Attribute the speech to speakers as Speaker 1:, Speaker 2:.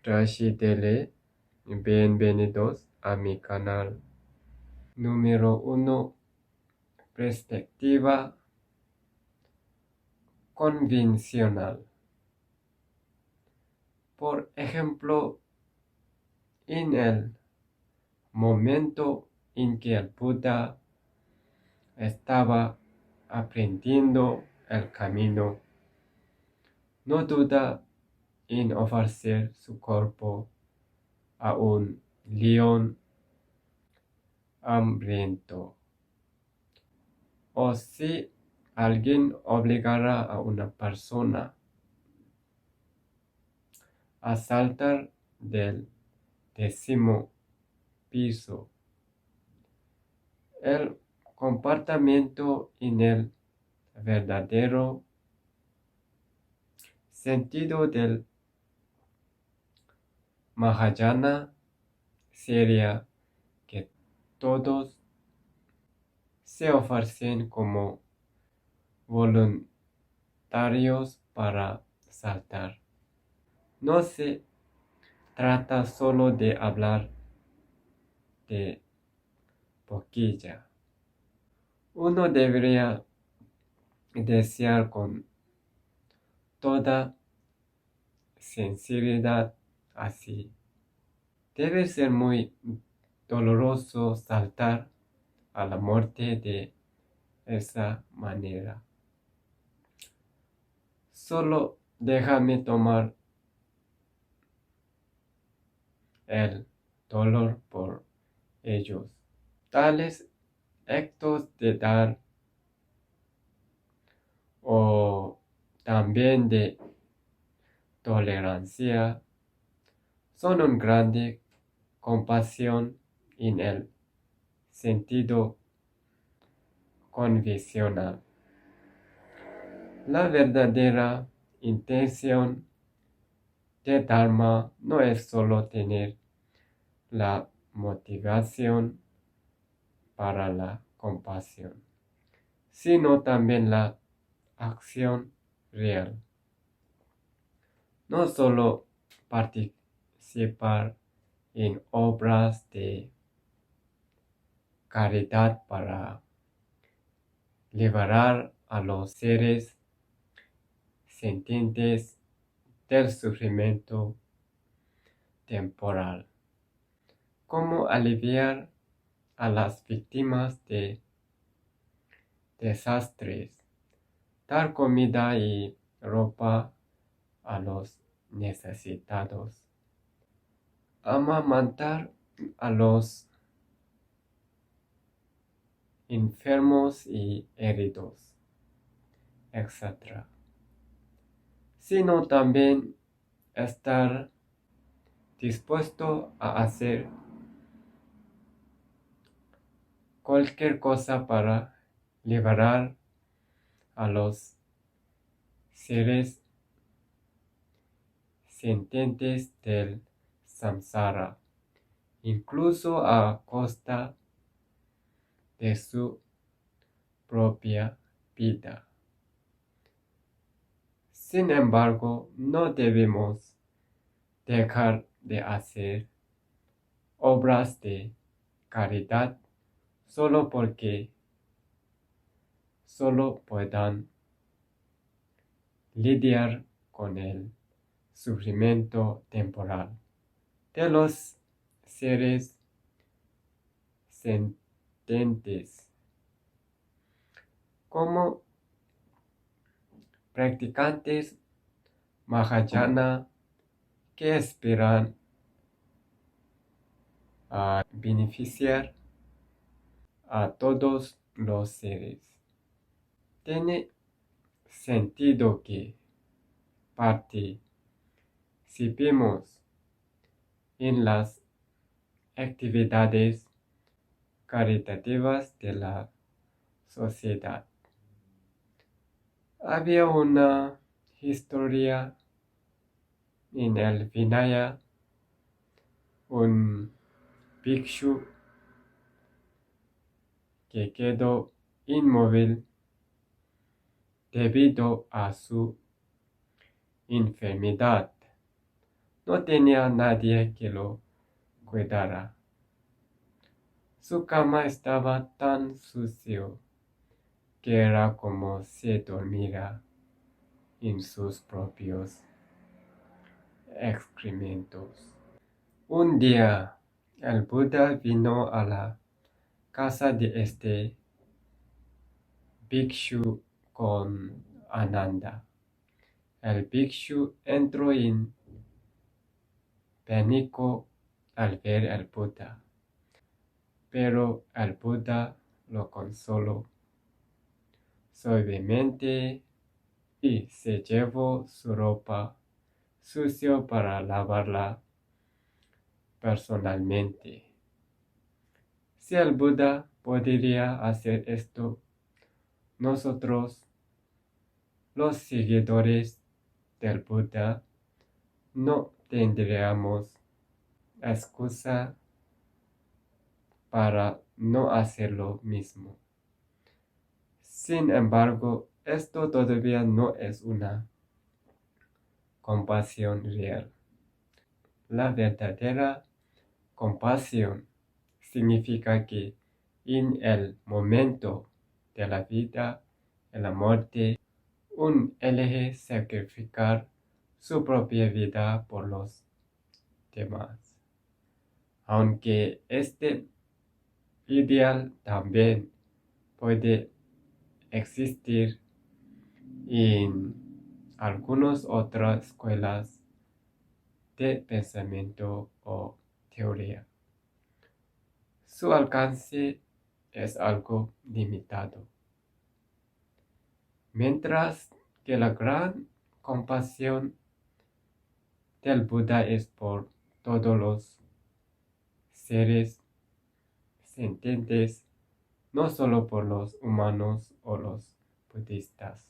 Speaker 1: Rashidele, bienvenidos a mi canal. Número 1. Perspectiva convencional. Por ejemplo, en el momento en que el Buda estaba aprendiendo el camino, no duda en ofrecer su cuerpo a un león hambriento. O si alguien obligara a una persona a saltar del 10º piso, el comportamiento en el verdadero sentido del Mahayana sería que todos se ofrecen como voluntarios para saltar. No se trata solo de hablar de boquilla. Uno debería desear con toda sinceridad así. Debe ser muy doloroso saltar a la muerte de esa manera. Solo déjame tomar el dolor por ellos. Tales actos de dar o también de tolerancia son una grande compasión en el sentido convencional. La verdadera intención de Dharma no es solo tener la motivación para la compasión, sino también la acción real. No solo participar en obras de caridad para liberar a los seres sintientes del sufrimiento temporal, como aliviar a las víctimas de desastres, dar comida y ropa a los necesitados, amamantar a los enfermos y heridos, etc. Sino también estar dispuesto a hacer cualquier cosa para liberar a los seres sintientes del samsara, incluso a costa de su propia vida. Sin embargo, no debemos dejar de hacer obras de caridad solo porque solo puedan lidiar con el sufrimiento temporal de los seres sintientes. Como practicantes Mahayana que esperan a beneficiar a todos los seres. Tiene sentido que participemos en las actividades caritativas de la sociedad. Había una historia en el Vinaya, un bhikshu que quedó inmóvil debido a su enfermedad. no tenía nadie que lo cuidara. Su cama estaba tan sucio que era como si dormiera en sus propios excrementos. Un día, el Buda vino a la casa de este bhikshu con Ananda. El bhikshu entró en pánico al ver al Buda, pero el Buda lo consoló suavemente y se llevó su ropa sucia para lavarla personalmente. Si el Buda podría hacer esto, nosotros, los seguidores del Buda, no tendríamos excusa para no hacer lo mismo. Sin embargo, esto todavía no es una compasión real. La verdadera compasión significa que en el momento de la vida y la muerte, uno elige sacrificar su propia vida por los demás. Aunque este ideal también puede existir en algunas otras escuelas de pensamiento o teoría, su alcance es algo limitado. Mientras que la gran compasión del Buda es por todos los seres sintientes, no solo por los humanos o los budistas.